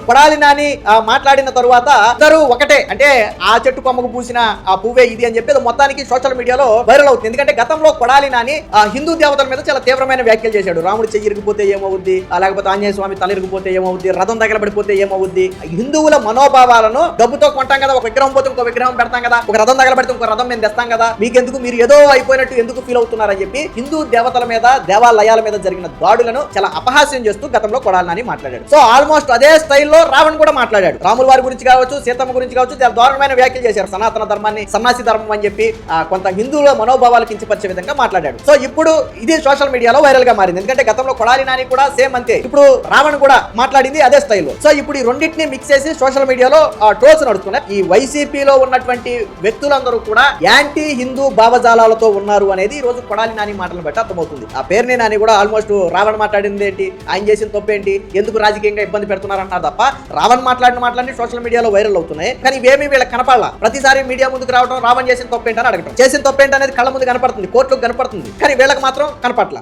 కొడాలి నాని మాట్లాడిన తరువాత అందరూ ఒకటే, అంటే ఆ చెట్టు కొమ్మకు పూసిన ఆ పువ్వే ఇది అని చెప్పి మొత్తానికి సోషల్ మీడియాలో వైరల్ అవుతుంది. ఎందుకంటే గతంలో కొడాలి నాని హిందూ దేవతల మీద చాలా తీవ్రమైన వ్యాఖ్యలు చేశాడు. రాముడు చెయ్యి ఇరిగిపోతే ఏమవుద్ది, లేకపోతే ఆంజనేయ స్వామి తల ఇరిగిపోతే ఏమవుద్ది, రథం తగలబడిపోతే ఏమవుద్ది, హిందువుల మనోభావాలను డబ్బుతో కొంటాం కదా, ఒక విగ్రహం పోతే ఇంకో విగ్రహం పెడతాం కదా, ఒక రథం తగలబడితే ఇంకో రథం మేము తెస్తాం కదా, మీకెందుకు, మీరు ఏదో అయిపోయినట్టు ఎందుకు ఫీల్ అవుతున్నారని చెప్పి హిందూ దేవతల మీద దేవాలయాల మీద జరిగిన దాడులను చాలా అపహాస్యం చేస్తూ గతంలో కొడాలి నాని మాట్లాడాడు. సో ఆల్మోస్ట్ అదే స్టైల్లో రావణ్ కూడా మాట్లాడాడు. రాముల వారి గురించి కావచ్చు, సీతమ్మ గురించి కావచ్చు, చాలా దారుణమైన వ్యాఖ్యలు చేశారు. సనాతన ధర్మాన్ని సన్నాసి ధర్మం అని చెప్పి కొంత హిందువుల మనోభావాలు కించపరిచే విధంగా మాట్లాడాడు. సో ఇప్పుడు ఇది సోషల్ మీడియాలో వైరల్ గా మారింది. ఎందుకంటే గతంలో కొడాలి నాని కూడా సేమ్ అంతే, ఇప్పుడు రావణ్ కూడా మాట్లాడింది అదే స్టైల్లో. సో ఇప్పుడు ఈ రెండింటిని మిక్స్ చేసి సోషల్ మీడియాలో ట్రోల్స్ నడుస్తున్నాయి. ఈ వైసీపీలో ఉన్నటువంటి వ్యక్తులందరూ కూడా యాంటీ హిందూ భావజాలాలతో ఉన్నారు అనేది ఈ రోజు కొడాలి నాని మాటలను బట్టి అర్థమవుతుంది. ఆ పేరుని నాని కూడా ఆల్మోస్ట్ రావణ్ మాట్లాడింది ఏంటి, ఆయన చేసిన తప్పేంటి, ఎందుకు రాజకీయంగా ఇబ్బంది పెడుతున్నారన్నారు తప్ప రావణ్ మాట్లాడిన మాటలన్నీ సోషల్ మీడియాలో వైరల్ అవుతున్నాయి. కానీ ఇవేమీ వీళ్ళకి కనపడాల. ప్రతిసారి మీడియా ముందుకు రావడం, రావణ్ చేసిన తప్పేంటని అడగడం, చేసిన తప్పేంటి అనేది కళ్ళ ముందు కనపడుతుంది, కోర్టులకు కనపడుతుంది, కానీ వీళ్ళకి మాత్రం కనపట్ల.